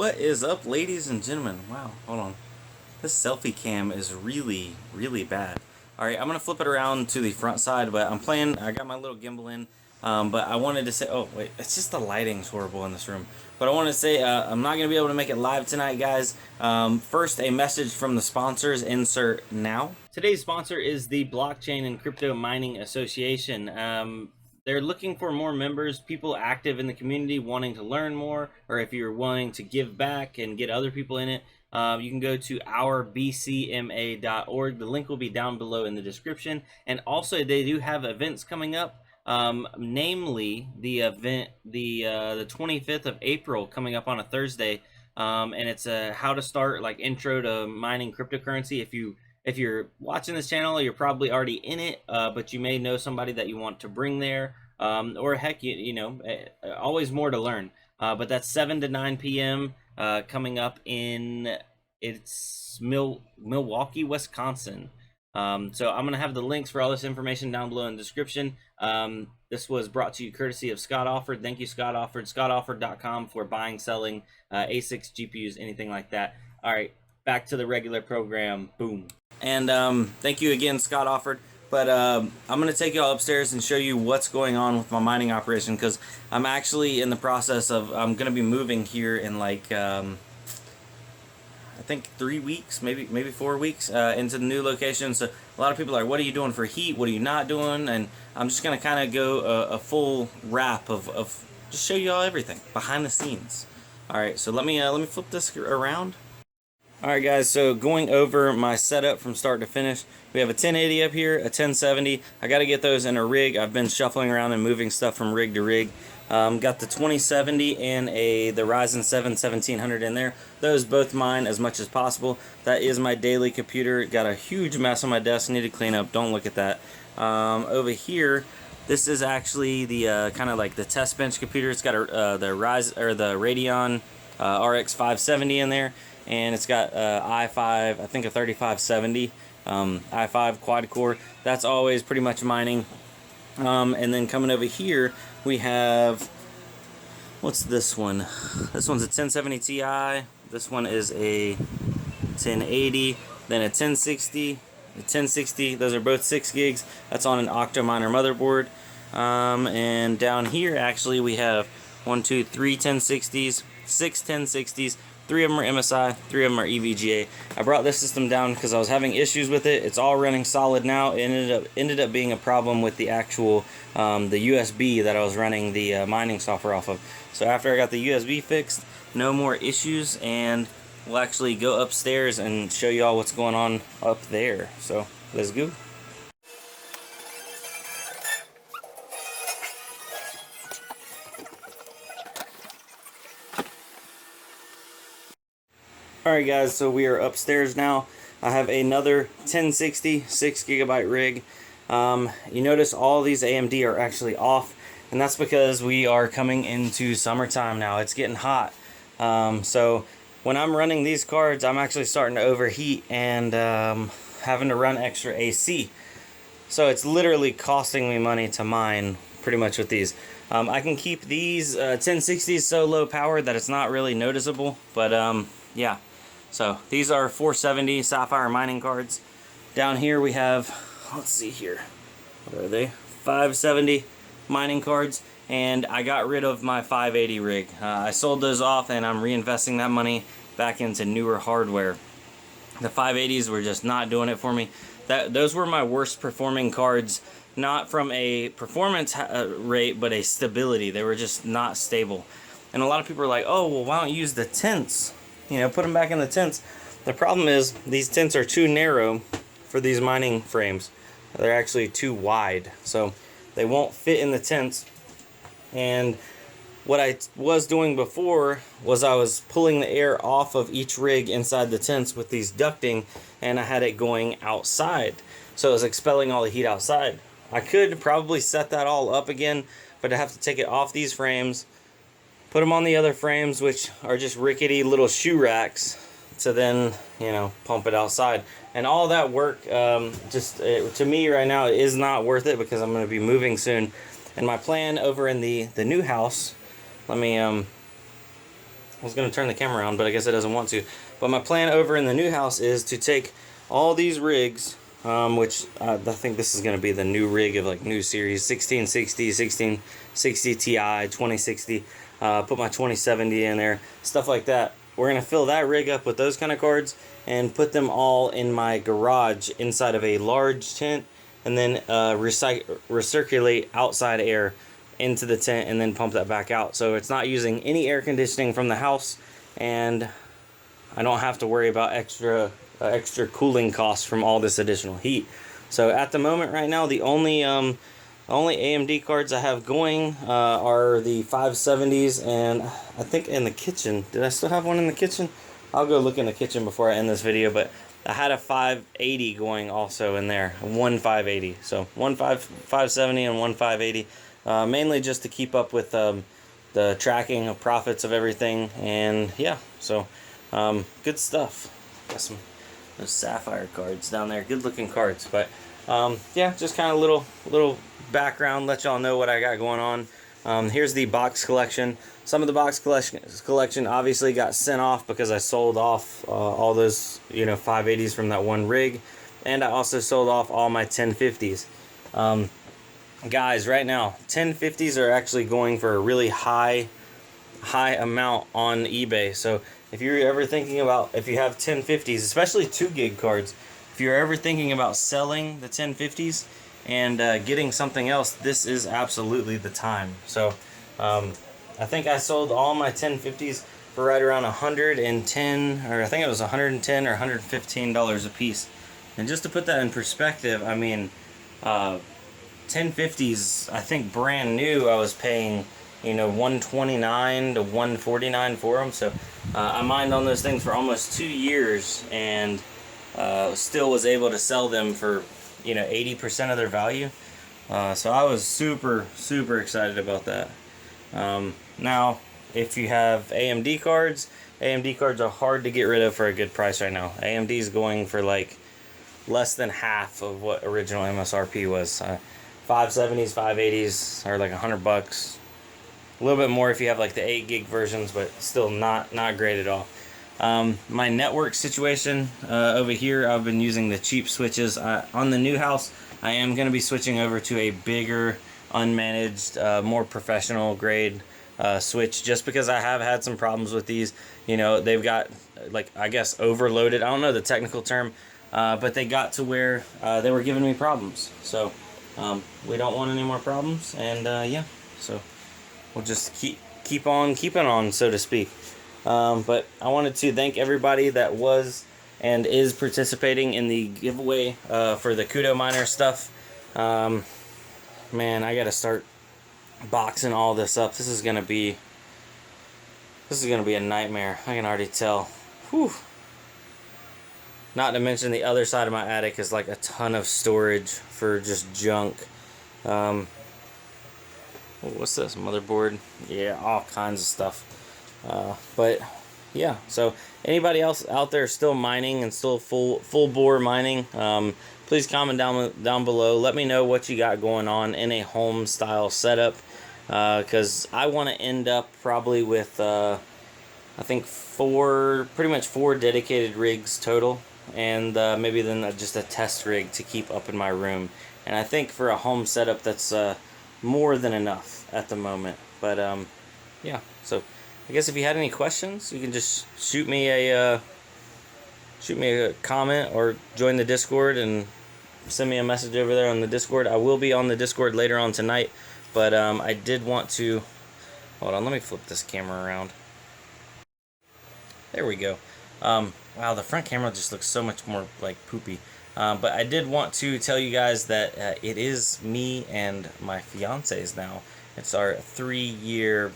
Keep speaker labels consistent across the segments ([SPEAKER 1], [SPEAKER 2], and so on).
[SPEAKER 1] What is up, ladies and gentlemen? Wow, hold on. This selfie cam is really, really bad. Alright, I'm going to flip it around to the front side, but I got my little gimbal in, but I wanted to say, oh, wait, it's just the lighting's horrible in this room. But I wanted to say, I'm not going to be able to make it live tonight, guys. First, a message from the sponsors, insert now. Today's sponsor is the Blockchain and Crypto Mining Association. They're looking for more members, people active in the community wanting to learn more, or if you're wanting to give back and get other people in it, you can go to ourbcma.org. The link will be down below in the description. And also, they do have events coming up, namely the event, the 25th of April, coming up on a Thursday. And it's a how to start, like, intro to mining cryptocurrency. If you're watching this channel, you're probably already in it, but you may know somebody that you want to bring there, or heck, you know, always more to learn. But that's 7 to 9 p.m. Coming up in Milwaukee, Wisconsin. So I'm gonna have the links for all this information down below in the description. This was brought to you courtesy of Scott Offord. Thank you, Scott Offord. ScottOfford.com for buying, selling asics, GPUs, anything like that. All right, back to the regular program. Boom. And thank you again, Scott Offord. But I'm going to take you all upstairs and show you what's going on with my mining operation, because I'm actually in the process of, I'm going to be moving here in like, I think 3 weeks, maybe 4 weeks into the new location. So a lot of people are like, what are you doing for heat? What are you not doing? And I'm just going to kind of go a full wrap of just show you all everything behind the scenes. All right, so let me flip this around. Alright guys, so going over my setup from start to finish, we have a 1080 up here, a 1070. I got to get those in a rig. I've been shuffling around and moving stuff from rig to rig. Got the 2070 and the Ryzen 7 1700 in there. Those both mine as much as possible. That is my daily computer. Got a huge mess on my desk, need to clean up. Don't look at that. Over here, this is actually the kind of like the test bench computer. It's got the Radeon RX 570 in there. And it's got i5, I think a 3570 i5 quad core. That's always pretty much mining. And then coming over here, we have, what's this one? This one's a 1070 Ti. This one is a 1080. Then a 1060. A 1060. Those are both 6 gigs. That's on an Octominer motherboard. And down here, actually, we have 1, 2, 3 1060s, 6 1060s. 3 of them are MSI, 3 of them are EVGA. I brought this system down because I was having issues with it. It's all running solid now. It ended up being a problem with the actual the USB that I was running the mining software off of. So after I got the USB fixed, no more issues, and we'll actually go upstairs and show you all what's going on up there. So let's go. Alright guys, so we are upstairs now. I have another 1060 6GB rig. You notice all these AMD are actually off, and that's because we are coming into summertime now. It's getting hot. So when I'm running these cards, I'm actually starting to overheat and having to run extra AC. So it's literally costing me money to mine pretty much with these. I can keep these 1060s so low power that it's not really noticeable, but yeah. So these are 470 Sapphire mining cards. Down here we have, let's see here, what are they? 570 mining cards, and I got rid of my 580 rig. I sold those off, and I'm reinvesting that money back into newer hardware. The 580s were just not doing it for me. Those were my worst performing cards, not from a performance rate, but a stability. They were just not stable. And a lot of people are like, oh, well, why don't you use the tents? You know, put them back in the tents. The problem is these tents are too narrow for these mining frames. They're actually too wide, so they won't fit in the tents. And what I was doing before was I was pulling the air off of each rig inside the tents with these ducting, and I had it going outside. So it was expelling all the heat outside. I could probably set that all up again, but I have to take it off these frames, put them on the other frames, which are just rickety little shoe racks, to then, you know, pump it outside. And all that work, to me right now, is not worth it, because I'm going to be moving soon. And my plan over in the new house, let me I was going to turn the camera around, but I guess it doesn't want to. But my plan over in the new house is to take all these rigs, which I think this is going to be the new rig of like new series, 1660, 1660 Ti, 2060, put my 2070 in there, stuff like that. We're going to fill that rig up with those kind of cards and put them all in my garage inside of a large tent, and then recirculate outside air into the tent and then pump that back out. So it's not using any air conditioning from the house, and I don't have to worry about extra cooling costs from all this additional heat. So at the moment right now, the only AMD cards I have going are the 570s, and I think in the kitchen, did I still have one in the kitchen? I'll go look in the kitchen before I end this video, but I had a 580 going also in there, one 580. So one 570 and one 580. Mainly just to keep up with the tracking of profits of everything, and yeah, so good stuff. Got some those sapphire cards down there, good looking cards. But yeah, just kind of little background, let y'all know what I got going on. Here's the box collection. Some of the box collection obviously got sent off because I sold off all those 580s from that one rig, and I also sold off all my 1050s. Guys, right now 1050s are actually going for a really high amount on eBay. So if you're ever thinking about, if you have 1050s, especially 2 gig cards, if you're ever thinking about selling the 1050s and getting something else, this is absolutely the time. So I think I sold all my 1050s for right around 110, or I think it was 110 or $115 a piece. And just to put that in perspective, I mean, 1050s, I think brand new, I was paying, $129 to $149 for them. So I mined on those things for almost 2 years, and still was able to sell them for 80% of their value. So I was super excited about that. Now, if you have AMD cards are hard to get rid of for a good price right now. AMD is going for like less than half of what original MSRP was. 570s, 580s are like $100. A little bit more if you have like the 8 gig versions, but still not great at all. My network situation over here, I've been using the cheap switches. On the new house, I am going to be switching over to a bigger, unmanaged, more professional grade switch, just because I have had some problems with these. They've got, like, I guess overloaded. I don't know the technical term, but they got to where they were giving me problems. So we don't want any more problems, and yeah, so we'll just keep on keeping on, so to speak. But I wanted to thank everybody that was and is participating in the giveaway for the Cudominer stuff. Man, I gotta start boxing all this up. This is gonna be a nightmare. I can already tell. Whew. Not to mention the other side of my attic is like a ton of storage for just junk. What's this? Motherboard? Yeah, all kinds of stuff. But yeah, so anybody else out there still mining and still full bore mining, please comment down below. Let me know what you got going on in a home style setup, because I want to end up probably with I think pretty much four dedicated rigs total, and maybe then just a test rig to keep up in my room. And I think for a home setup, that's more than enough at the moment. But yeah, so I guess if you had any questions, you can just shoot me a comment or join the Discord and send me a message over there on the Discord. I will be on the Discord later on tonight, but I did want to, hold on, let me flip this camera around. There we go. Wow, the front camera just looks so much more like poopy. But I did want to tell you guys that it is me and my fiance's now. It's our 3-year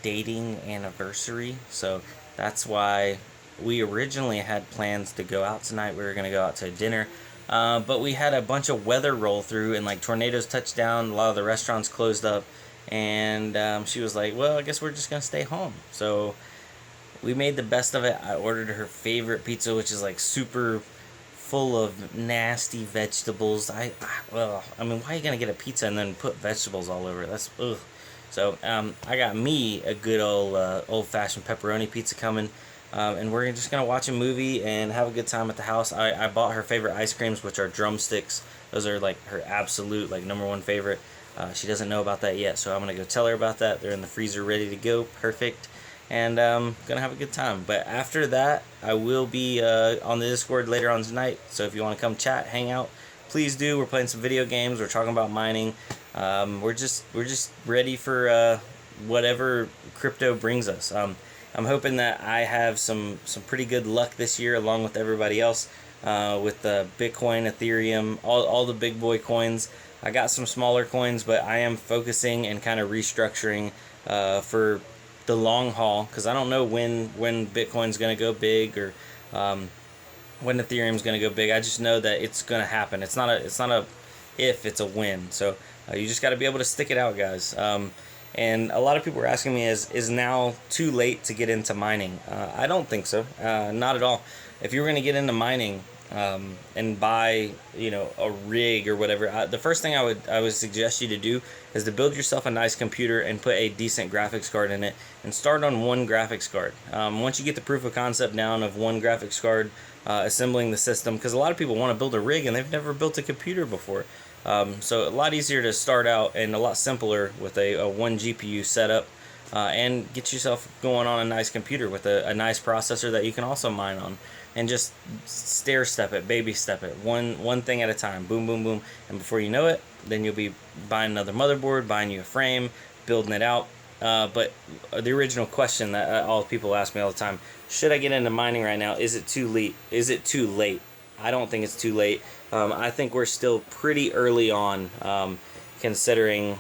[SPEAKER 1] dating anniversary. So that's why we originally had plans to go out tonight. We were going to go out to dinner. But we had a bunch of weather roll through, and like tornadoes touched down. A lot of the restaurants closed up. And she was like, well, I guess we're just going to stay home. So we made the best of it. I ordered her favorite pizza, which is like super full of nasty vegetables. Well, I mean, why are you going to get a pizza and then put vegetables all over it? That's, ugh. So I got me a good old-fashioned pepperoni pizza coming. And we're just gonna watch a movie and have a good time at the house. I bought her favorite ice creams, which are drumsticks. Those are like her absolute like #1 favorite. She doesn't know about that yet, so I'm gonna go tell her about that. They're in the freezer, ready to go, perfect. And gonna have a good time. But after that, I will be on the Discord later on tonight. So if you want to come chat, hang out, please do. We're playing some video games. We're talking about mining. We're just ready for whatever crypto brings us. I'm hoping that I have some pretty good luck this year, along with everybody else, with the Bitcoin, Ethereum, all the big boy coins. I got some smaller coins, but I am focusing and kind of restructuring for the long haul, because I don't know when Bitcoin's going to go big, or when Ethereum's going to go big. I just know that it's going to happen. It's not a if, it's a when. So you just got to be able to stick it out, guys. And a lot of people are asking me, is now too late to get into mining? I don't think so. Not at all. If you were going to get into mining and buy, a rig or whatever, the first thing I would suggest you to do is to build yourself a nice computer and put a decent graphics card in it, and start on one graphics card. Once you get the proof of concept down of one graphics card, assembling the system, because a lot of people want to build a rig and they've never built a computer before. So a lot easier to start out and a lot simpler with a one GPU setup, and get yourself going on a nice computer with a nice processor that you can also mine on, and just stair step it, baby step it, one thing at a time, boom, boom, boom, and before you know it, then you'll be buying another motherboard, buying you a frame, building it out. But the original question that all people ask me all the time: should I get into mining right now? Is it too late? Is it too late? I don't think it's too late. I think we're still pretty early on, considering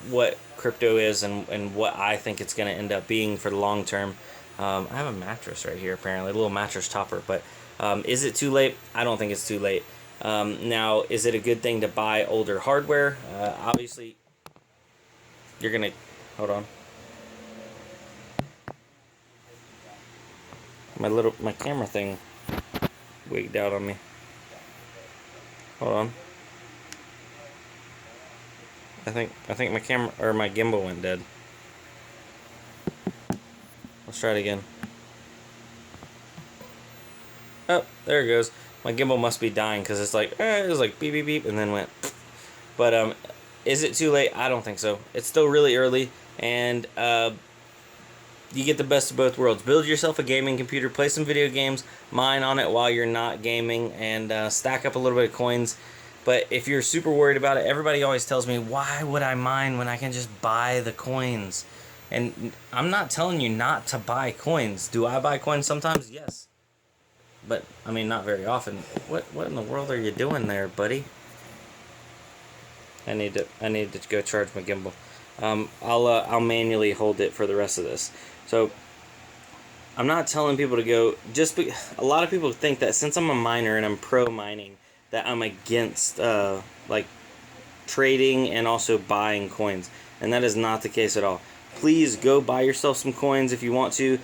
[SPEAKER 1] what crypto is and what I think it's going to end up being for the long term. I have a mattress right here, apparently, a little mattress topper. But is it too late? I don't think it's too late. Now, is it a good thing to buy older hardware? Obviously, you're going to... Hold on. My camera thing wigged out on me. Hold on. I think my camera or my gimbal went dead. Let's try it again. Oh, there it goes. My gimbal must be dying, because it's like it was like beep beep beep and then went. But is it too late? I don't think so. It's still really early, and you get the best of both worlds. Build yourself a gaming computer, play some video games, mine on it while you're not gaming, and stack up a little bit of coins. But if you're super worried about it, everybody always tells me, why would I mine when I can just buy the coins? And I'm not telling you not to buy coins. Do I buy coins sometimes? Yes. But, I mean, not very often. What in the world are you doing there, buddy? I need to go charge my gimbal. I'll manually hold it for the rest of this. So I'm not telling people to go. A lot of people think that since I'm a miner and I'm pro mining, that I'm against like trading and also buying coins, and that is not the case at all. Please go buy yourself some coins if you want to.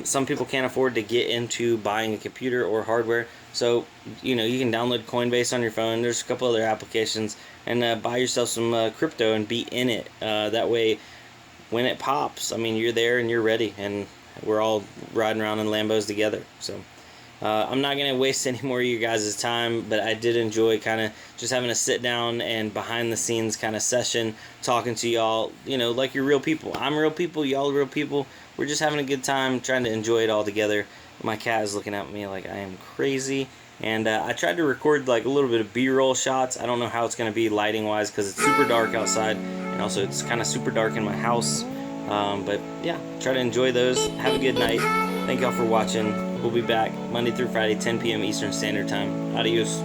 [SPEAKER 1] Some people can't afford to get into buying a computer or hardware, so you can download Coinbase on your phone. There's a couple other applications, and buy yourself some crypto and be in it. That way, when it pops, I mean, you're there and you're ready, and we're all riding around in Lambos together. So I'm not going to waste any more of you guys' time, but I did enjoy kind of just having a sit down and behind the scenes kind of session, talking to y'all, like you're real people. I'm real people, y'all real people. We're just having a good time, trying to enjoy it all together. My cat is looking at me like I am crazy, and I tried to record like a little bit of B-roll shots. I don't know how it's going to be lighting wise, because it's super dark outside, and also it's kind of super dark in my house. But yeah, try to enjoy those. Have a good night. Thank y'all for watching. We'll be back Monday through Friday, 10 p.m. Eastern Standard Time. Adios.